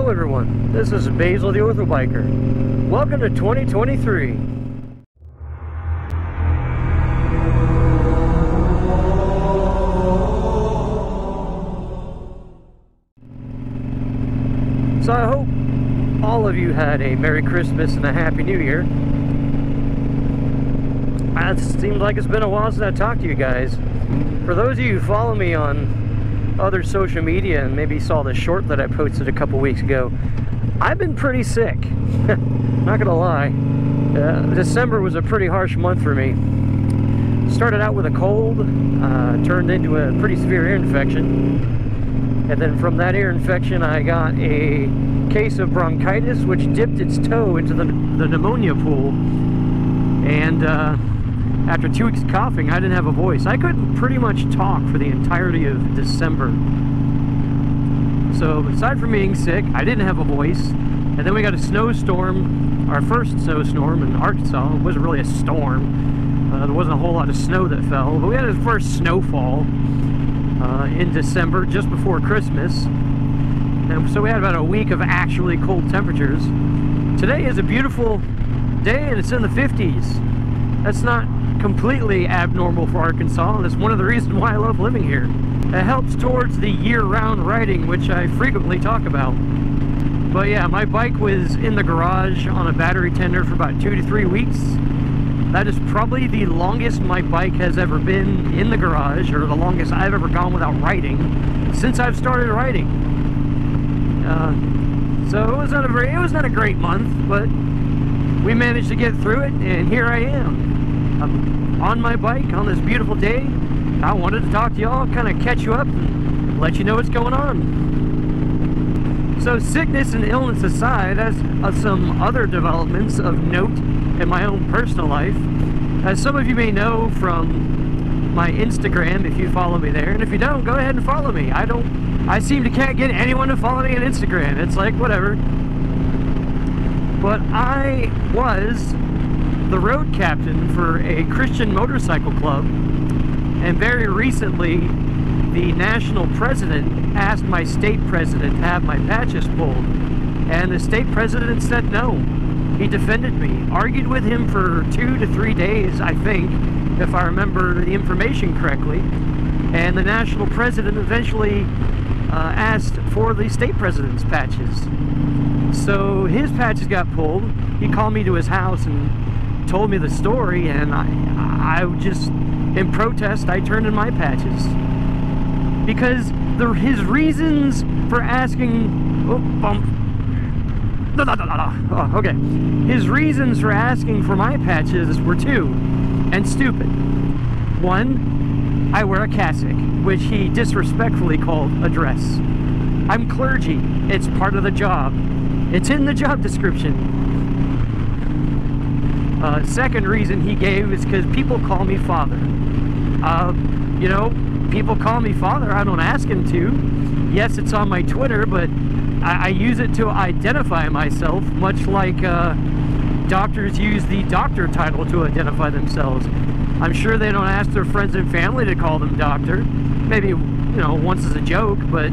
Hello everyone, this is Basil the Ortho Biker. Welcome to 2023. So I hope all of you had a Merry Christmas and a Happy New Year. It seems like it's been a while since I talked to you guys. For those of you who follow me on other social media and maybe saw the short that I posted a couple weeks ago, I've been pretty sick. Not gonna lie. December was a pretty harsh month for me. Started out with a cold, turned into a pretty severe ear infection, and then from that ear infection I got a case of bronchitis which dipped its toe into the pneumonia pool, and after 2 weeks of coughing, I didn't have a voice. I couldn't pretty much talk for the entirety of December. So, aside from being sick, I didn't have a voice. And then we got a snowstorm, our first snowstorm in Arkansas. It wasn't really a storm. There wasn't a whole lot of snow that fell. But we had our first snowfall in December, just before Christmas. And so we had about a week of actually cold temperatures. Today is a beautiful day and it's in the 50s. That's not completely abnormal for Arkansas, and it's one of the reasons why I love living here. It helps towards the year-round riding, which I frequently talk about. But yeah, my bike was in the garage on a battery tender for about 2 to 3 weeks. That is probably the longest my bike has ever been in the garage, or the longest I've ever gone without riding since I've started riding. So it was not a great month, but we managed to get through it, and here I am. I'm on my bike on this beautiful day. I wanted to talk to y'all, kind of catch you up and let you know what's going on. So sickness and illness aside, as some other developments of note in my own personal life, as some of you may know from my Instagram if you follow me there, and if you don't, go ahead and follow me. I seem to can't get anyone to follow me on Instagram. It's like, whatever. But I was the road captain for a Christian motorcycle club, and very recently the national president asked my state president to have my patches pulled, and the state president said no. He defended me, argued with him for 2 to 3 days, I think, if I remember the information correctly, and the national president eventually asked for the state president's patches. So his patches got pulled. He called me to his house and told me the story, and I just, in protest, I turned in my patches. Because his reasons for asking... okay. His reasons for asking for my patches were 2, and stupid. 1, I wear a cassock, which he disrespectfully called a dress. I'm clergy. It's part of the job. It's in the job description. Second reason he gave is because people call me father. You know, people call me father. I don't ask him to. Yes, it's on my Twitter, but I use it to identify myself, much like doctors use the doctor title to identify themselves. I'm sure they don't ask their friends and family to call them doctor. Maybe, you know, once as a joke, but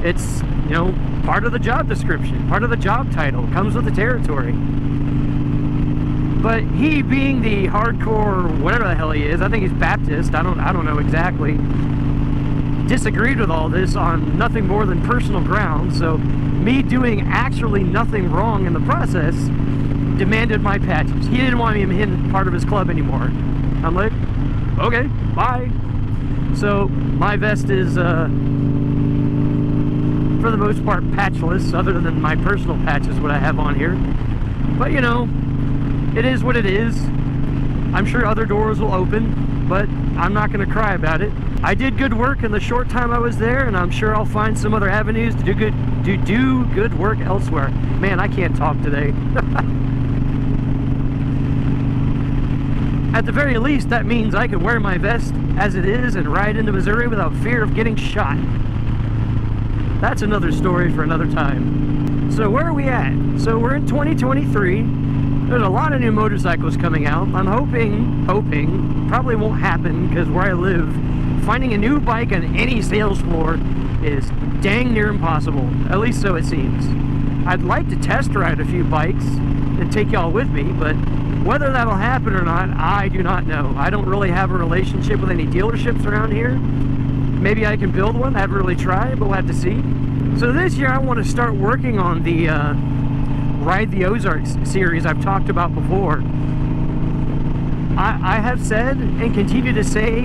it's, you know, part of the job description, part of the job title, comes with the territory. But he, being the hardcore, whatever the hell he is, I think he's Baptist, I don't know exactly, disagreed with all this on nothing more than personal grounds. So me doing actually nothing wrong in the process demanded my patches. He didn't want me in part of his club anymore. I'm like, okay, bye. So my vest is for the most part patchless, other than my personal patches what I have on here. But you know, it is what it is. I'm sure other doors will open, but I'm not going to cry about it. I did good work in the short time I was there, and I'm sure I'll find some other avenues to do good work elsewhere. Man, I can't talk today. At the very least, that means I can wear my vest as it is and ride into Missouri without fear of getting shot. That's another story for another time. So where are we at? So we're in 2023. There's a lot of new motorcycles coming out. I'm hoping, probably won't happen because where I live, finding a new bike on any sales floor is dang near impossible. At least so it seems. I'd like to test ride a few bikes and take y'all with me, but whether that'll happen or not, I do not know. I don't really have a relationship with any dealerships around here. Maybe I can build one. I haven't really tried, but we'll have to see. So this year I want to start working on the Ride the Ozarks series I've talked about before. I have said and continue to say,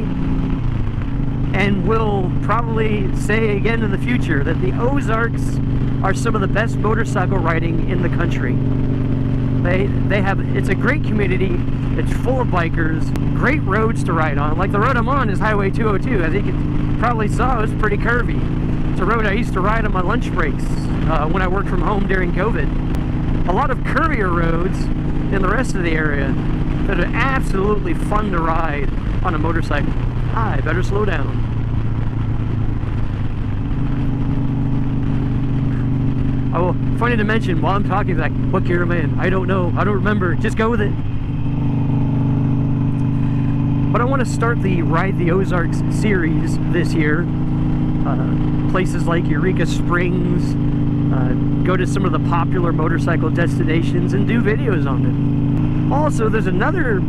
and will probably say again in the future, that the Ozarks are some of the best motorcycle riding in the country. They have, it's a great community, it's full of bikers, great roads to ride on. Like the road I'm on is Highway 202, as you can probably saw, it's pretty curvy. It's a road I used to ride on my lunch breaks when I worked from home during COVID. A lot of curvier roads in the rest of the area that are absolutely fun to ride on a motorcycle. I better slow down. Oh, funny to mention, while I'm talking, like, what gear am I in? I don't know. I don't remember. Just go with it. But I want to start the Ride the Ozarks series this year. Places like Eureka Springs, go to some of the popular motorcycle destinations and do videos on them. Also, there's another,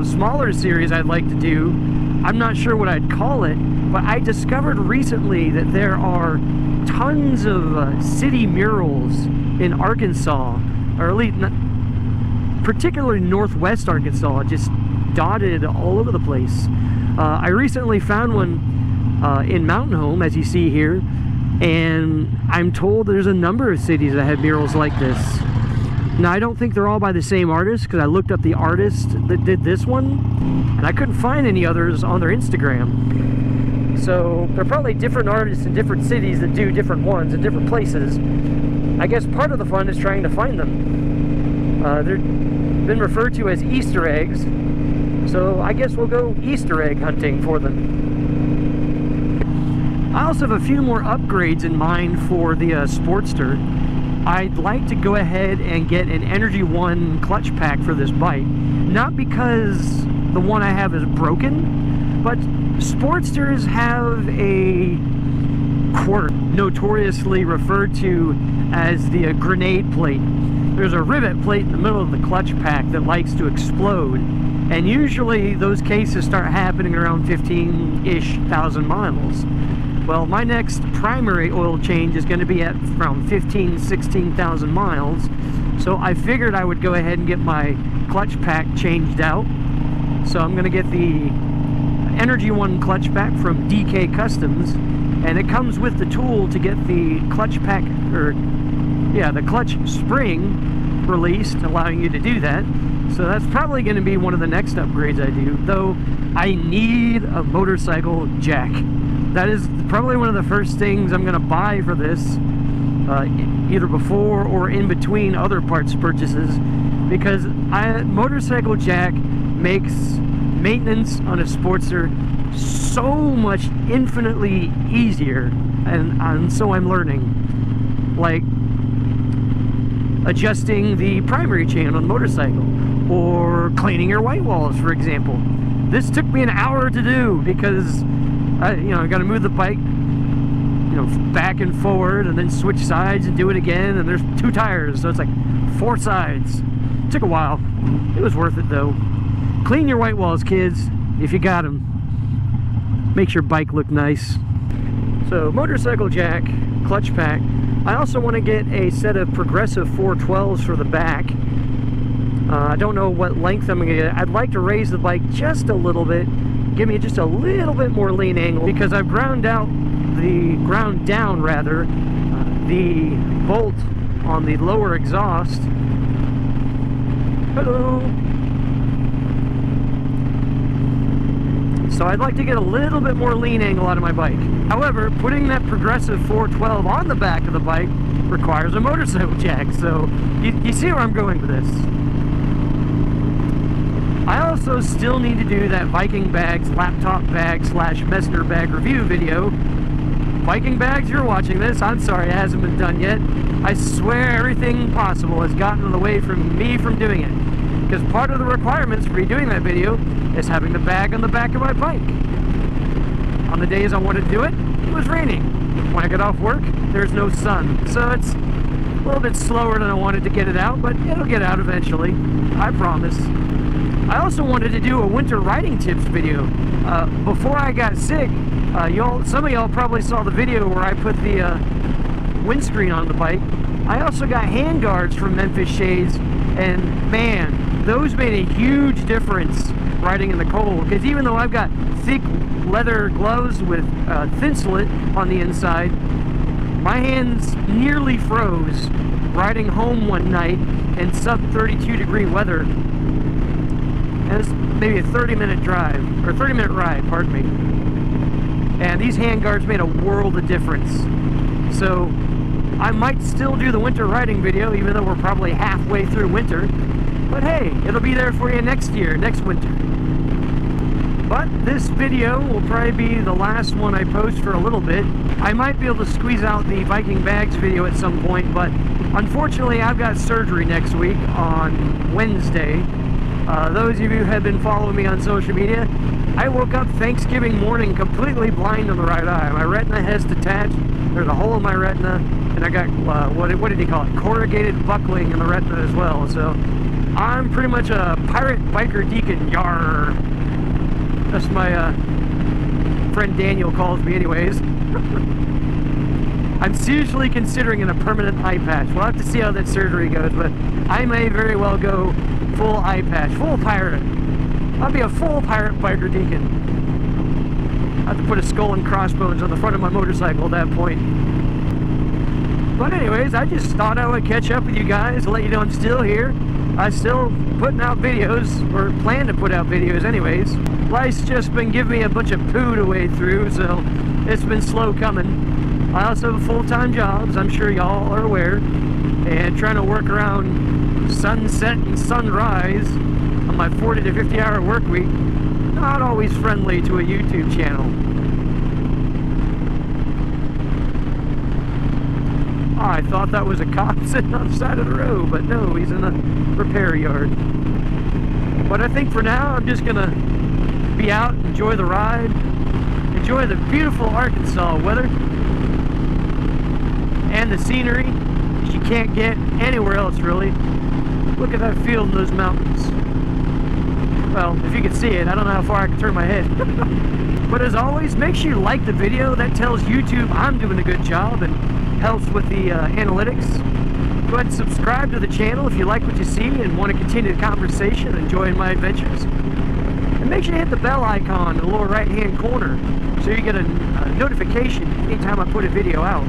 smaller series I'd like to do. I'm not sure what I'd call it, but I discovered recently that there are tons of city murals in Arkansas, or at least particularly northwest Arkansas, just dotted all over the place. I recently found one in Mountain Home, as you see here, and I'm told there's a number of cities that have murals like this. Now, I don't think they're all by the same artist, because I looked up the artist that did this one, and I couldn't find any others on their Instagram. So they're probably different artists in different cities that do different ones in different places. I guess part of the fun is trying to find them. They're been referred to as Easter eggs, so I guess we'll go Easter egg hunting for them. I also have a few more upgrades in mind for the Sportster. I'd like to go ahead and get an Energy One clutch pack for this bike. Not because the one I have is broken, but Sportsters have a quirk notoriously referred to as the grenade plate. There's a rivet plate in the middle of the clutch pack that likes to explode, and usually those cases start happening around 15-ish thousand miles. Well, my next primary oil change is going to be at around 16,000 miles, so I figured I would go ahead and get my clutch pack changed out. So I'm going to get the Energy One clutch pack from DK Customs, and it comes with the tool to get the clutch pack, the clutch spring released, allowing you to do that. So that's probably going to be one of the next upgrades I do, though I need a motorcycle jack. That is probably one of the first things I'm going to buy for this, either before or in between other parts purchases, because motorcycle jack makes maintenance on a Sportster so much infinitely easier, and so I'm learning. Like adjusting the primary chain on the motorcycle, or cleaning your white walls, for example. This took me an hour to do because I got to move the bike, back and forward, and then switch sides and do it again. And there's 2 tires, so it's like 4 sides. It took a while. It was worth it though. Clean your white walls, kids, if you got them. Makes your bike look nice. So motorcycle jack, clutch pack. I also want to get a set of progressive 412s for the back. I don't know what length I'm going to get. I'd like to raise the bike just a little bit, give me just a little bit more lean angle, because I've ground down the bolt on the lower exhaust. Hello. So I'd like to get a little bit more lean angle out of my bike. However, putting that progressive 412 on the back of the bike requires a motorcycle jack, so you see where I'm going with this. I also still need to do that Viking bags, laptop bag / Messner bag review video. Viking bags, you're watching this, I'm sorry it hasn't been done yet. I swear everything possible has gotten in the way from me from doing it, because part of the requirements for redoing that video is having the bag on the back of my bike. On the days I wanted to do it, it was raining. When I get off work, there's no sun. So it's a little bit slower than I wanted to get it out, but it'll get out eventually. I promise. I also wanted to do a winter riding tips video. Before I got sick, some of y'all probably saw the video where I put the windscreen on the bike. I also got hand guards from Memphis Shades, and man, those made a huge difference riding in the cold, because even though I've got thick leather gloves with thin slit on the inside, my hands nearly froze riding home one night in sub 32 degree weather. And it was maybe a 30-minute drive, or 30-minute ride, pardon me. And these hand guards made a world of difference. So I might still do the winter riding video, even though we're probably halfway through winter. But hey, it'll be there for you next year, next winter. But this video will probably be the last one I post for a little bit. I might be able to squeeze out the Viking bags video at some point, but unfortunately I've got surgery next week on Wednesday. Those of you who have been following me on social media, I woke up Thanksgiving morning completely blind on the right eye. My retina has detached, there's a hole in my retina, and I got, what did he call it? Corrugated buckling in the retina as well. So I'm pretty much a pirate biker deacon, yarr. That's my friend Daniel calls me anyways. I'm seriously considering a permanent eye patch. We'll have to see how that surgery goes, but I may very well go full eye patch, full pirate. I'll be a full pirate biker deacon. I have to put a skull and crossbones on the front of my motorcycle at that point. But anyways, I just thought I would catch up with you guys, let you know I'm still here. I'm still putting out videos, or plan to put out videos anyways. Life's just been giving me a bunch of poo to wade through, so it's been slow coming. I also have full-time jobs, I'm sure y'all are aware, and trying to work around sunset and sunrise on my 40 to 50 hour work week, not always friendly to a YouTube channel. Oh, I thought that was a cop sitting on the side of the road, but no, he's in a repair yard. But I think for now, I'm just gonna be out, enjoy the ride, enjoy the beautiful Arkansas weather, and the scenery that you can't get anywhere else really. Look at that field and those mountains. Well, if you can see it, I don't know how far I can turn my head. But as always, make sure you like the video. That tells YouTube I'm doing a good job and helps with the analytics. Go ahead and subscribe to the channel if you like what you see and want to continue the conversation and enjoy my adventures. And make sure you hit the bell icon in the lower right hand corner so you get a notification anytime I put a video out.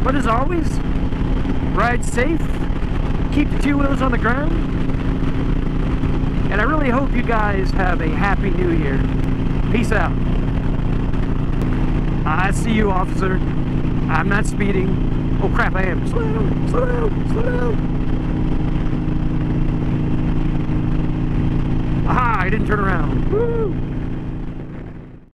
But as always, ride safe, keep the two wheels on the ground, and I really hope you guys have a happy new year. Peace out. I see you, officer. I'm not speeding. Oh crap, I am. Slow down, slow down, slow down. Aha, I didn't turn around. Woo!